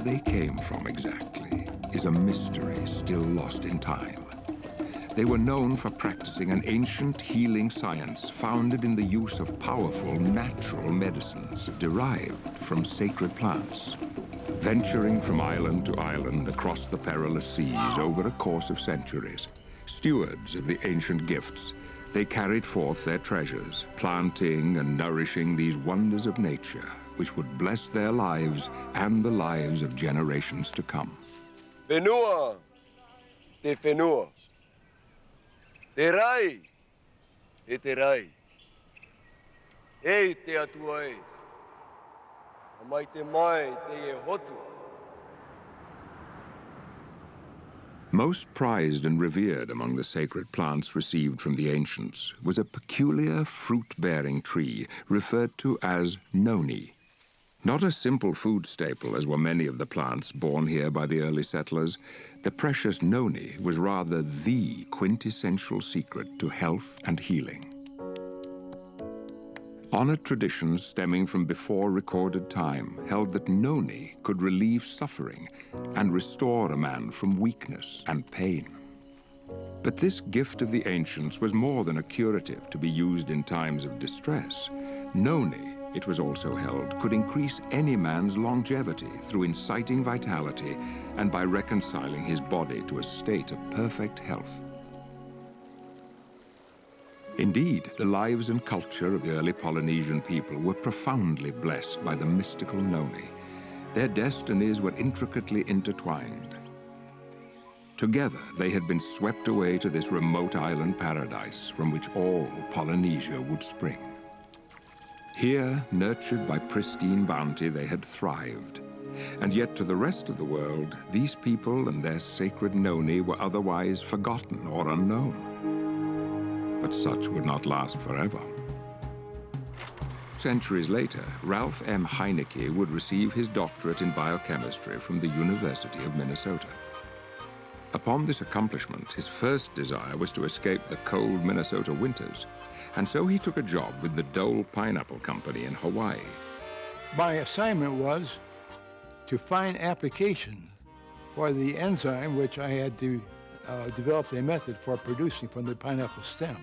they came from exactly is a mystery still lost in time. They were known for practicing an ancient healing science founded in the use of powerful natural medicines derived from sacred plants. Venturing from island to island across the perilous seas over a course of centuries, stewards of the ancient gifts, they carried forth their treasures, planting and nourishing these wonders of nature, which would bless their lives and the lives of generations to come. Benua, te whenua. Te rai, e te rai. E te atua e. Amai te mai, te e hotu. Most prized and revered among the sacred plants received from the ancients was a peculiar fruit-bearing tree referred to as noni. Not a simple food staple, as were many of the plants born here by the early settlers, the precious noni was rather the quintessential secret to health and healing. Honored traditions stemming from before recorded time held that noni could relieve suffering and restore a man from weakness and pain. But this gift of the ancients was more than a curative to be used in times of distress. Noni, it was also held, could increase any man's longevity through inciting vitality and by reconciling his body to a state of perfect health. Indeed, the lives and culture of the early Polynesian people were profoundly blessed by the mystical noni. Their destinies were intricately intertwined. Together, they had been swept away to this remote island paradise from which all Polynesia would spring. Here, nurtured by pristine bounty, they had thrived. And yet to the rest of the world, these people and their sacred noni were otherwise forgotten or unknown. But such would not last forever. Centuries later, Ralph M. Heineke would receive his doctorate in biochemistry from the University of Minnesota. Upon this accomplishment, his first desire was to escape the cold Minnesota winters, and so he took a job with the Dole Pineapple Company in Hawaii. My assignment was to find application for the enzyme which I had to develop a method for producing from the pineapple stem.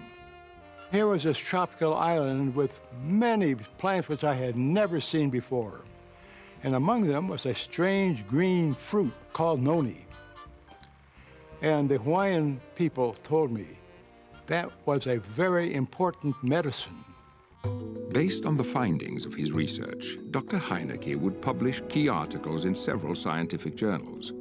Here was this tropical island with many plants which I had never seen before. And among them was a strange green fruit called noni. And the Hawaiian people told me that was a very important medicine. Based on the findings of his research, Dr. Heineke would publish key articles in several scientific journals.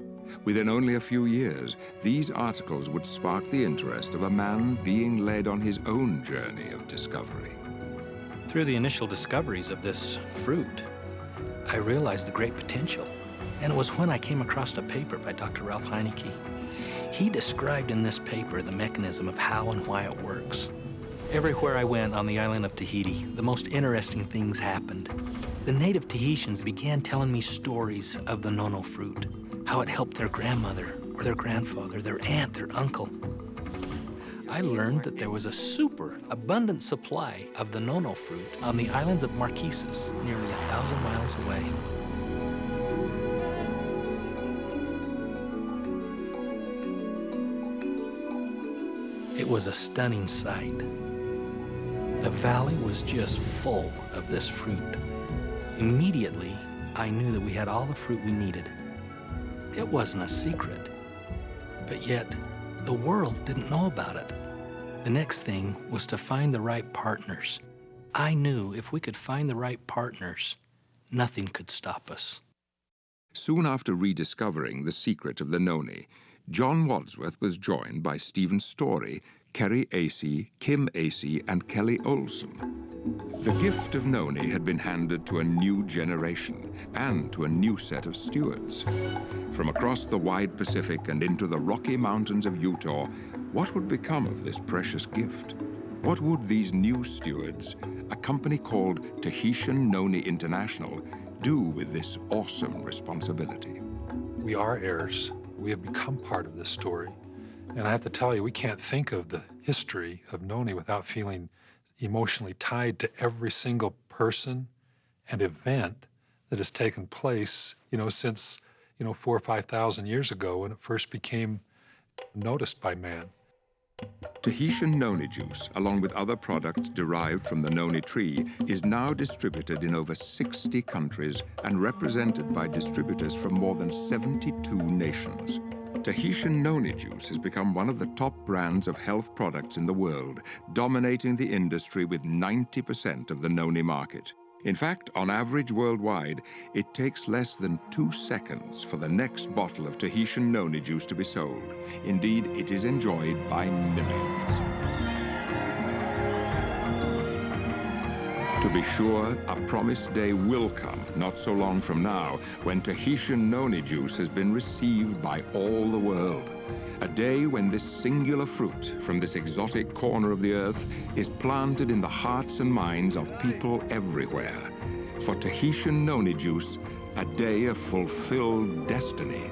Within only a few years, these articles would spark the interest of a man being led on his own journey of discovery. Through the initial discoveries of this fruit, I realized the great potential. And it was when I came across a paper by Dr. Ralph Heineke. He described in this paper the mechanism of how and why it works. Everywhere I went on the island of Tahiti, the most interesting things happened. The native Tahitians began telling me stories of the nono fruit, how it helped their grandmother or their grandfather, their aunt, their uncle. I learned that there was a super abundant supply of the nono fruit on the islands of Marquesas, nearly 1,000 miles away. It was a stunning sight. The valley was just full of this fruit. Immediately, I knew that we had all the fruit we needed. It wasn't a secret, but yet the world didn't know about it. The next thing was to find the right partners. I knew if we could find the right partners, nothing could stop us. Soon after rediscovering the secret of the noni, John Wadsworth was joined by Stephen Story, Kerry Acey, Kim Acey, and Kelly Olson. The gift of noni had been handed to a new generation and to a new set of stewards. From across the wide Pacific and into the Rocky Mountains of Utah, what would become of this precious gift? What would these new stewards, a company called Tahitian Noni International, do with this awesome responsibility? We are heirs. We have become part of this story. And I have to tell you, we can't think of the history of noni without feeling emotionally tied to every single person and event that has taken place, since, 4,000 or 5,000 years ago when it first became noticed by man. Tahitian noni juice, along with other products derived from the noni tree, is now distributed in over 60 countries and represented by distributors from more than 72 nations. Tahitian noni juice has become one of the top brands of health products in the world, dominating the industry with 90% of the noni market. In fact, on average worldwide, it takes less than 2 seconds for the next bottle of Tahitian noni juice to be sold. Indeed, it is enjoyed by millions. To be sure, a promised day will come, not so long from now, when Tahitian noni juice has been received by all the world. A day when this singular fruit from this exotic corner of the earth is planted in the hearts and minds of people everywhere. For Tahitian noni juice, a day of fulfilled destiny.